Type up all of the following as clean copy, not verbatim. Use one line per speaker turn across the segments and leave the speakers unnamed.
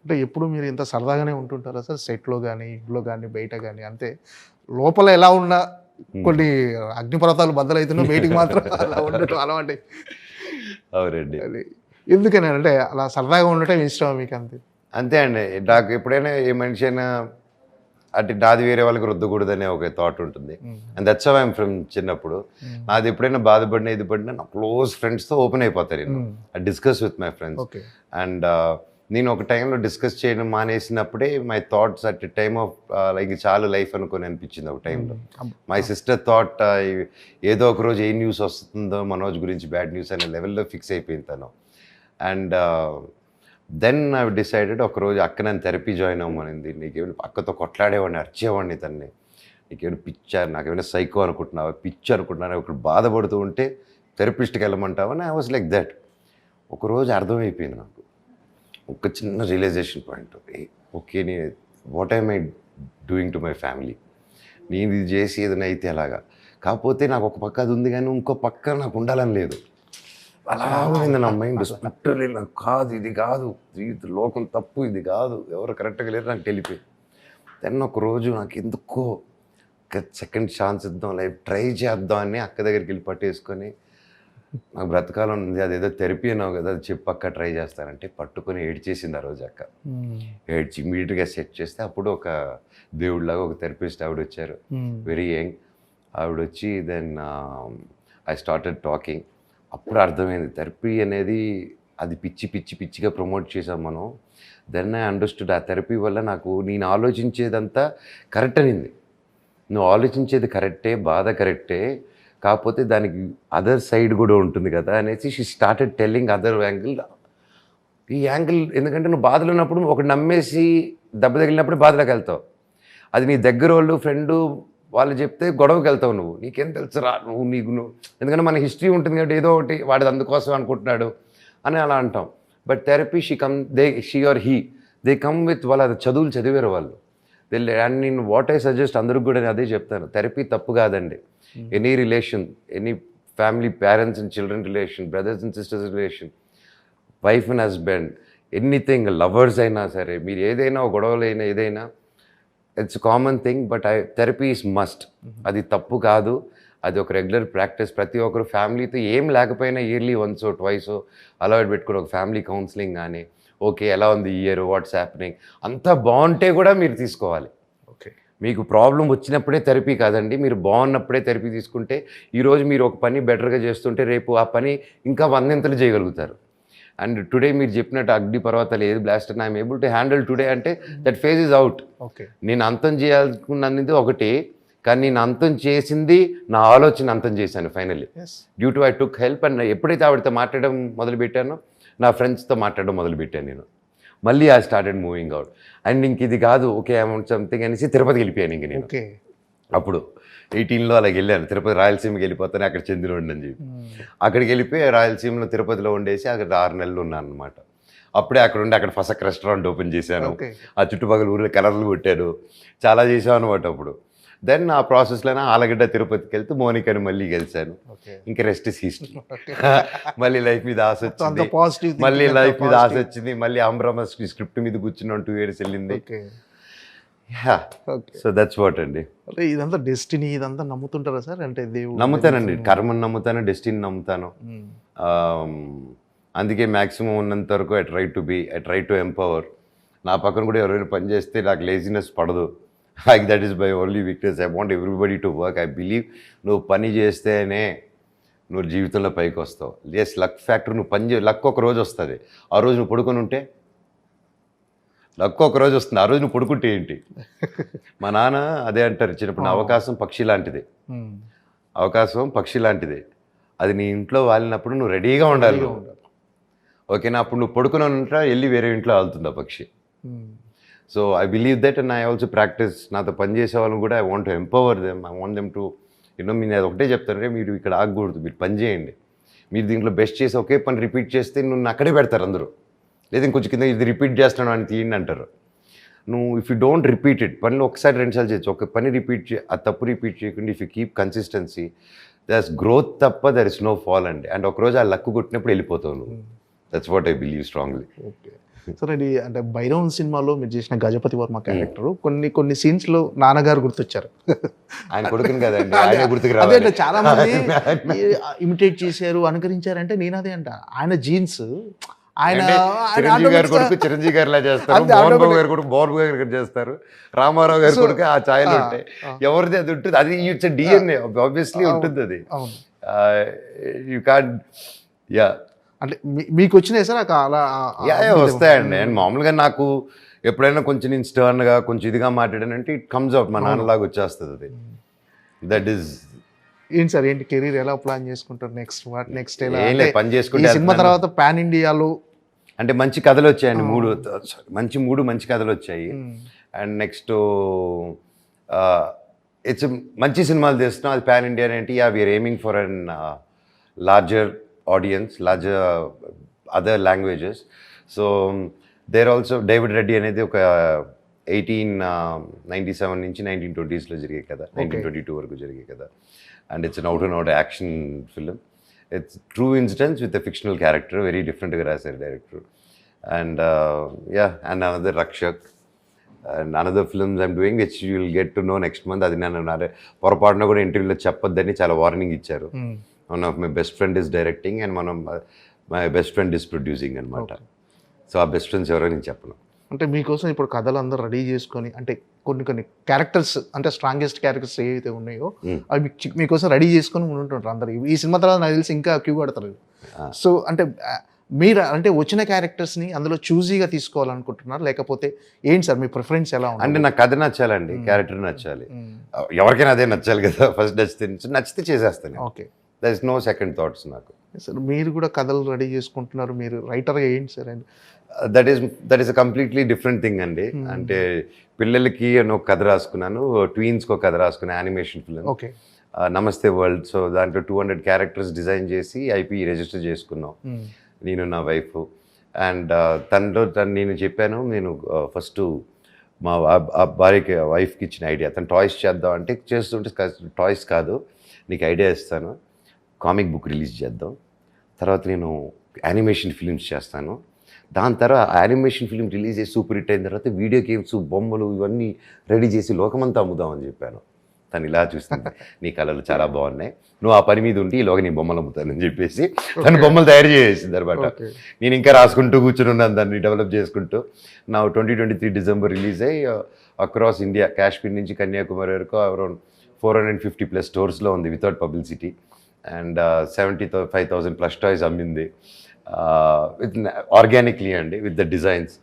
అంటే ఎప్పుడు మీరు ఇంత సరదాగానే ఉంటుంటారా సార్? సెట్లో కానీ, ఇంట్లో కానీ, బయట కానీ? అంతే లోపల ఎలా ఉన్నా కొన్ని అగ్నిపర్వతాలు బద్దలైతున్నా బయటికి మాత్రం అలా ఉండటం అలవాటే.
అవునండి.
అది ఎందుకని అంటే అలా సరదాగా ఉండటం ఇష్టం మీకు? అంతే
అంతే అండి. నాకు ఎప్పుడైనా ఏ మనిషి అయినా అంటే నాది వేరే వాళ్ళకి రుద్దకూడదనే ఒక థాట్ ఉంటుంది. And that's how I'm from చిన్నప్పుడు. నాది ఎప్పుడైనా బాధపడినా ఇది పడినా నా క్లోజ్ ఫ్రెండ్స్తో ఓపెన్ అయిపోతాను నేను. I discuss with my friends. And నేను ఒక టైంలో డిస్కస్ చేయడం మానేసినప్పుడే my thoughts at time of like చాలా లైఫ్ అనుకొని అనిపించింది ఒక టైంలో. మై సిస్టర్ థాట్ ఏదో ఒక రోజు ఏ న్యూస్ వస్తుందో మనోజ్ గురించి బ్యాడ్ న్యూస్ అనే లెవెల్లో ఫిక్స్ అయిపోయింది తను. అండ్ దెన్ ఐ డిసైడెడ్ ఒకరోజు అక్క నన్ను థెరపీ జాయిన్ అవ్వమనింది. నీకేమైనా అక్కతో కొట్లాడేవాడిని, అరిచేవాడిని తన్ని. నీకేమైనా పిచ్చారు, నాకేమైనా సైకో అనుకుంటున్నావా, పిచ్చి అనుకుంటున్నావా, ఒకరు బాధపడుతూ ఉంటే థెరపిస్ట్కి వెళ్ళమంటావని ఐ వాజ్ లైక్ దట్. ఒకరోజు అర్థమైపోయింది నాకు ఒక చిన్న రియలైజేషన్ పాయింట్. ఓకే, నేను what I'm I doing to my family? నేను ఇది చేసి ఏదైనా అయితే అలాగా. కాకపోతే నాకు ఒక పక్క అది ఉంది కానీ ఇంకో పక్క నాకు ఉండాలని లేదు. అలా ఉంది నా మైండ్. స్పిరిచువల్లీ నాకు కాదు, ఇది కాదు, లోకం తప్పు, ఇది కాదు, ఎవరు కరెక్ట్గా లేరు, నాకు తెలిపోయింది. దెన్ ఒకరోజు నాకు ఎందుకో సెకండ్ ఛాన్స్ ఇద్దాం, లైఫ్ ట్రై చేద్దాం అని అక్క దగ్గరికి వెళ్ళి పట్టేసుకొని, నాకు బ్రతకాలని ఉంది, అదేదో థెరపీ అన్నావు కదా, అది చెప్పు అక్క ట్రై చేస్తానంటే పట్టుకొని ఏడ్చేసింది ఆ రోజు అక్క. ఏడ్చి ఇమీడియట్గా సెట్ చేస్తే అప్పుడు ఒక దేవుడిలాగా ఒక థెరపిస్ట్ ఆవిడ వచ్చారు, వెరీ యంగ్ ఆవిడ వచ్చి. Then I started talking. అప్పుడు అర్థమైంది థెరపీ అనేది అది పిచ్చిగా ప్రమోట్ చేసాం మనం. దెన్ ఐ అండర్స్టూడ్ ఆ థెరపీ వల్ల నాకు నేను ఆలోచించేదంతా కరెక్ట్ అనింది. నువ్వు ఆలోచించేది కరెక్టే, బాధ కరెక్టే, కాకపోతే దానికి అదర్ సైడ్ కూడా ఉంటుంది కదా అనేసి she started telling other angle. ఈ యాంగిల్ ఎందుకంటే నువ్వు బాధలు ఉన్నప్పుడు ఒకటి నమ్మేసి దెబ్బ తగిలినప్పుడు బాధలోకి వెళ్తావు. అది నీ దగ్గర వాళ్ళు ఫ్రెండు వాళ్ళు చెప్తే గొడవకి వెళ్తావు. నీకేం తెలుసురా, నువ్వు ఎందుకంటే మన హిస్టరీ ఉంటుంది కాబట్టి ఏదో ఒకటి వాడిది అందుకోసం అనుకుంటున్నాడు అని అలా అంటాం. But therapy she or he they come with వాళ్ళ చదువులు చదివారు వాళ్ళు. అండ్ నేను వాట్ ఐ సజెస్ట్ అందరికి కూడా అదే చెప్తాను, థెరపీ తప్పు కాదండి. Any relation, any family, parents and children relation, brothers and sisters relation, wife and husband, anything, lovers అయినా సరే, మీరు ఏదైనా గొడవలు అయినా ఏదైనా it's common thing. But therapy is must. అది తప్పు కాదు, అది ఒక రెగ్యులర్ ప్రాక్టీస్. ప్రతి ఒక్కరు ఫ్యామిలీతో ఏం లేకపోయినా ఇయర్లీ వన్సో ట్వైసో అలవాటు పెట్టుకుని ఒక ఫ్యామిలీ కౌన్సిలింగ్ కానీ, ఓకే ఎలా ఉంది ఈ ఇయర్, వాట్స్ హ్యాపెనింగ్, అంతా బాగుంటే కూడా మీరు తీసుకోవాలి. ఓకే, మీకు ప్రాబ్లం వచ్చినప్పుడే థెరపీ కాదండి, మీరు బాగున్నప్పుడే థెరపీ తీసుకుంటే ఈరోజు మీరు ఒక పని బెటర్గా చేస్తుంటే రేపు ఆ పని ఇంకా 100 చేయగలుగుతారు. అండ్ టుడే మీరు చెప్పినట్టు అగ్ని పర్వతాలు ఏది బ్లాస్ట్ అని I'm able to handle today అంటే that phase is out. Okay, నేను అంతం చేయాలనుకున్నది ఒకటి, కానీ నేను అంతం చేసింది నా ఆలోచన అంతం చేశాను finally due to I took help. And ఎప్పుడైతే ఆవిడతో మాట్లాడడం మొదలుపెట్టానో నా ఫ్రెండ్స్తో మాట్లాడడం మొదలుపెట్టాను నేను. మళ్ళీ I started moving out. And ఇంక ఇది కాదు, ఓకే అమౌంట్ సంథింగ్ అనేసి తిరుపతికి వెళ్ళిపోయాను ఇంక నేను. అప్పుడు 18లో అలాగ వెళ్ళాను తిరుపతి, రాయలసీమకి వెళ్ళిపోతాను, అక్కడ చెందినోడిని అని చెప్పి అక్కడికి వెళ్ళిపోయి రాయలసీమలో తిరుపతిలో ఉండేసి అక్కడ 6 నెలలు ఉన్నాను అనమాట. అప్పుడే అక్కడ ఉండి అక్కడ ఫసక్ రెస్టారెంట్ ఓపెన్ చేశాను, ఆ చుట్టుపక్కల ఊరిలో కలర్లు కొట్టాను, చాలా చేసాను అనమాట అప్పుడు. దెన్ ఆ ప్రాసెస్లోనే ఆలగడ్డ తిరుపతికి వెళ్తూ మోనికాని మళ్ళీ గెలిచాను. ఇంకా రెస్ట్ ఇస్ హిస్టరీ. మళ్ళీ లైఫ్ మీద ఆశ వచ్చింది, మళ్ళీ ఆంధ్రమ స్క్రిప్ట్ మీద కూర్చున్నాను, 2 years వెళ్ళింది. సో దట్స్ వాట్ అండి.
అంటే ఇదంతా డెస్టినీ, ఇదంతా నమ్ముతుంటారా సార్? అంటే దేవుడు
నమ్ముతానండి, కర్మను నమ్ముతాను, డెస్టినీ నమ్ముతాను. అందుకే మ్యాక్సిమం ఉన్నంత వరకు ఐ ట్రై టు ఎంపవర్. నా పక్కన కూడా ఎవరైనా పని చేస్తే నాకు లేజినెస్ పడదు. Like that is my only weakness. I want everybody to work. I believe నువ్వు పని చేస్తేనే నువ్వు జీవితంలో పైకి వస్తావు. Yes, luck factor. నువ్వు లక్ ఒక రోజు వస్తుంది, ఆ రోజు నువ్వు పడుకొని ఉంటే లక్ ఒక రోజు వస్తుంది, ఆ రోజు నువ్వు పడుకుంటే ఏంటి? మా నాన్న అదే అంటారు చిన్నప్పుడు, అవకాశం పక్షి లాంటిది, అవకాశం పక్షి లాంటిది, అది నీ ఇంట్లో వాలినప్పుడు నువ్వు రెడీగా ఉండాలి. ఓకేనా? అప్పుడు నువ్వు పడుకుని ఉంటా, వెళ్ళి వేరే ఇంట్లో వాళ్తుంది ఆ పక్షి. So I believe that and I also practice. నాతో పనిచేసే వాళ్ళని కూడా I want to empower them. I want them to నేను అది ఒకటే చెప్తానంటే, మీరు ఇక్కడ ఆగకూడదు, మీరు పని చేయండి. మీరు దీంట్లో బెస్ట్ చేసి ఒకే పని రిపీట్ చేస్తే నువ్వు అక్కడే పెడతారు అందరూ. లేదా ఇంకొంచెం కింద ఇది రిపీట్ చేస్తున్నాను అని తీయండి అంటారు. నువ్వు if you don't repeat it, పనిలో ఒకసారి 2 సార్లు చేయొచ్చు, ఒక పని ఆ తప్పు రిపీట్ చేయకుండా if you keep consistency, there is growth తప్ప దర్ ఇస్ నో ఫాల్ అండి. అండ్ ఒకరోజు ఆ లక్కు కొట్టినప్పుడు వెళ్ళిపోతావు నువ్వు. That's what I believe strongly.
Okay. Sir ఇది అంటే భైరవన్ సినిమాలో మీరు చేసిన గజపతి వర్మ క్యారెక్టర్ కొన్ని సీన్స్ లో నాన్నగారు గుర్తొచ్చారు.
ఆయన కొడుకుని కదండి, ఆయన గుర్తుకు
అదే
రావాలి.
అంటే చాలా మంది ఇమిటేట్ చేశారు, అనుకరించారంటే నేను అదే అంట. ఆయన జీన్స్ ఆయన
అంటే చిరంజీవి గారి కొడుకు చిరంజీవి గారిలా చేస్తారు,
అంతే,
మోహన్ బాబు
automatic.
గారి కొడుకు మోహన్ బాబు గారు చేస్తారు, రామారావు గారి
So,
కొడుకు ఆ ఛాయలు ఉంటాయి. ఎవరిది అది ఉంటుంది, అది ఇట్స్ డిఎన్ఏ ఆబ్వియస్లీ ఉంటుంది అది.
అవును.
యూ కాన్ యా
అంటే మీకు వచ్చినాయి సార్ అలా
వస్తాయండి. అండ్ మామూలుగా నాకు ఎప్పుడైనా కొంచెం నేను స్టర్న్గా కొంచెం ఇదిగా మాట్లాడానంటే ఇట్ కమ్స్ అవుట్, మా నాన్నలాగా వచ్చేస్తుంది అది. దట్ ఈస్
ఏంటి సార్, ఏంటి కెరీర్ ఎలా ప్లాన్ చేసుకుంటారు నెక్స్ట్ ఎలా
ఏం లేదు, పని
ఈ
చేసుకుంటే
సినిమా తర్వాత పాన్ ఇండియాలో
అంటే మంచి కథలు వచ్చాయండి, మంచి కథలు వచ్చాయి. అండ్ నెక్స్ట్ ఇట్స్ మంచి సినిమాలు తీస్తున్నాం, అది పాన్ ఇండియా ఏంటి, we're aiming for an larger audience, larger other languages. So there also David Reddy అనేది ఒక 1897 నుంచి 1920s జరిగే కదా, 1922 వరకు జరిగే కదా. And it's an out and out action film. It's true incidents with a fictional character, very డిఫరెంట్గా రాశారు director. And and another Rakshak and another films I'm doing which you will get to know next month. అది నేను పొరపాటున కూడా ఇంటర్వ్యూలో చెప్పొద్దని చాలా warning ఇచ్చారు. One of my best friend is directing and my best friend is producing అనమాట. So ఆ బెస్ట్ ఫ్రెండ్స్ ఎవరో నేను చెప్పను.
అంటే మీకోసం ఇప్పుడు కథలు అందరూ రెడీ చేసుకొని, అంటే కొన్ని క్యారెక్టర్స్, అంటే స్ట్రాంగెస్ట్ క్యారెక్టర్స్ ఏవైతే ఉన్నాయో అవి మీకోసం రెడీ చేసుకొని ఉంటుంటారు అందరు. ఈ సినిమా తర్వాత నాకు తెలిసి ఇంకా క్యూ కడతారు. సో అంటే మీరు అంటే వచ్చిన క్యారెక్టర్స్ని అందులో చూజీగా తీసుకోవాలనుకుంటున్నారు, లేకపోతే ఏంటి సార్ మీ ప్రిఫరెన్స్ ఎలా ఉంది?
అంటే నాకు కథ నచ్చాలండి, క్యారెక్టర్ నచ్చాలి, ఎవరికైనా అదే నచ్చాలి కదా. ఫస్ట్ నచ్చితే చేసేస్తాను.
Okay,
there is no second thoughts నాకు.
సార్ మీరు కూడా కథలు రెడీ చేసుకుంటున్నారు, మీరు రైటర్గా ఏంటి sir? And
that is a completely different thing అండి. అంటే పిల్లలకి ఒక కథ రాసుకున్నాను, ట్వీన్స్కి ఒక కథ రాసుకున్నాను, యానిమేషన్ ఫిల్మ్.
ఓకే,
నమస్తే వరల్డ్. సో దాంట్లో 200 క్యారెక్టర్స్ డిజైన్ చేసి ఐపీ రిజిస్టర్ చేసుకున్నాం, నేను నా వైఫ్. అండ్ నేను చెప్పాను, నేను ఫస్ట్ మా భార్యకి వైఫ్కి ఇచ్చిన ఐడియా, తను టాయ్స్ చేద్దాం అంటే చేస్తుంటే టాయ్స్ కాదు నీకు ఐడియా ఇస్తాను, కామిక్ బుక్ రిలీజ్ చేద్దాం, తర్వాత నేను యానిమేషన్ ఫిలిమ్స్ చేస్తాను, దాని తర్వాత యానిమేషన్ ఫిలిం రిలీజ్ చేసి సూపర్ హిట్ అయిన తర్వాత వీడియో గేమ్స్ బొమ్మలు ఇవన్నీ రెడీ చేసి లోకమంతా అమ్ముదామని చెప్పాను. తను ఇలా చూస్తుంది, నీ కళలు చాలా బాగున్నాయి, నువ్వు ఆ పని మీద ఉండి ఈలోగా నీ బొమ్మలు అమ్ముతానని చెప్పేసి తను బొమ్మలు తయారు చేసేసింది అనమాట. నేను ఇంకా రాసుకుంటూ కూర్చుని ఉన్నాను, దాన్ని డెవలప్ చేసుకుంటూ. నా 2023 డిసెంబర్ రిలీజ్ అయ్యి అక్రాస్ ఇండియా, కాశ్మీర్ నుంచి కన్యాకుమారి వరకు అరౌండ్ 450+ స్టోర్స్లో ఉంది వితౌట్ పబ్లిసిటీ. అండ్ 75,000+ టాయ్స్ అమ్మింది విత్ ఆర్గానిక్లీ అండి, with the designs.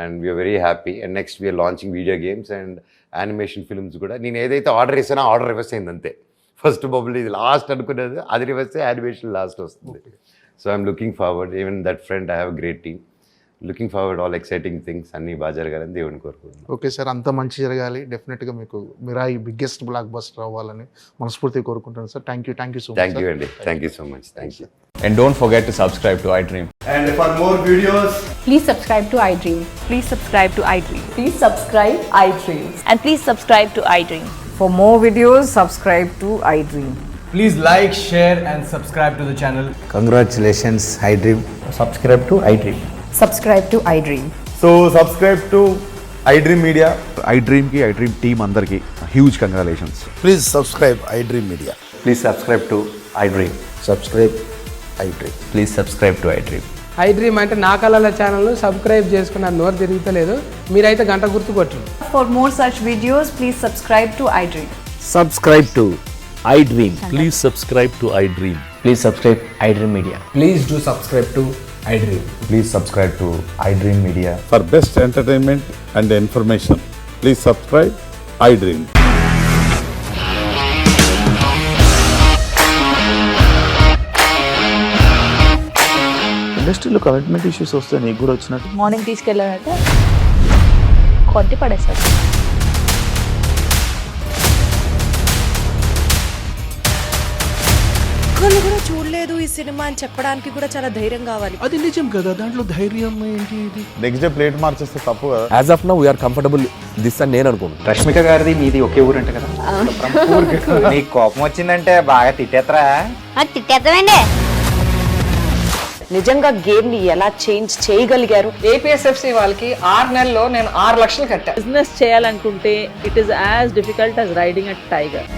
And we are very happy. And next we are launching video games and animation films కూడా. నేను ఏదైతే ఆర్డర్ చేసానో ఆర్డర్ రివర్స్ అయింది అంతే. ఫస్ట్ బబుల్ ఇది లాస్ట్ అనుకునేది, అది రివర్స్ యానిమేషన్ లాస్ట్ వస్తుంది. So I'm looking forward, even that friend I have great team, looking forward, all exciting things అన్నీ బాగా జరగాలని దేవుని కోరుకుంటున్నాను.
ఓకే సార్, అంత మంచి జరగాలి. డెఫినెట్గా మీకు మిరాయి బిగ్గెస్ట్ బ్లాక్ బస్టర్ అవ్వాలని మనస్ఫూర్తిగా కోరుకుంటాను sir. Thank you so much.
Thank you అండి, thank you so much, thank you.
And don't forget to subscribe to iDream.
And for more videos,
Please subscribe to iDream.
Please subscribe to iDream.
Please subscribe iDream.
And please subscribe to iDream.
For more videos, subscribe to iDream.
please like, share and subscribe to the channel.
Congratulations, iDream.
Subscribe to iDream.
Subscribe to iDream.
So subscribe to iDream Media.
iDream ki iDream team andarki huge congratulations.
Please subscribe iDream Media.
Please subscribe to iDream.
Subscribe iDream.
Please subscribe to iDream.
iDream అంటే నా కళల ఛానల్ను subscribe చేసుకున్న నోరు తిరుగుతలేదు, మీరైతే గంట గుర్తు కొట్టండి.
For more such videos, please subscribe to iDream.
Subscribe to iDream.
Please subscribe to iDream.
Please subscribe iDream Media.
Please do subscribe to iDream.
Please subscribe to iDream Media.
For best entertainment and information, please subscribe iDream.
ఇండస్ట్రీలో commitment issues వస్తే నీకు కూడా వచ్చినట్టు
morning తీసుకెళ్ళారంటే కొట్టి పడేశారు.
ఒక్కళ్ళు కూడా చూడలేదు ఈ సినిమా అని చెప్పడానికి కూడా చాలా ధైర్యం కావాలి.
అది నిజం కదా, దాంట్లో ధైర్యం ఏంటి? ఇది
నెక్స్ట్ డే ప్లేట్ మార్చేస్తే తప్పు కదా.
As of now, we are comfortable this అని నేను అనుకుంటున్నాను.
రష్మిక గారిది మీది ఒకే ఊరంట కదా. నీకు కోపం వచ్చిందంటే బాగా తిట్టేత్తరా?
తిట్టేద్దామండి.
నిజంగా గేమ్ ని ఎలా చేంజ్ చేయగలిగారు?
ఏపీఎస్ఎఫ్సి వాళ్ళకి 6 నెలల్లో నేను 6 లక్షలు కట్టా.
బిజినెస్ చేయాలనుకుంటే it is as difficult as riding a tiger.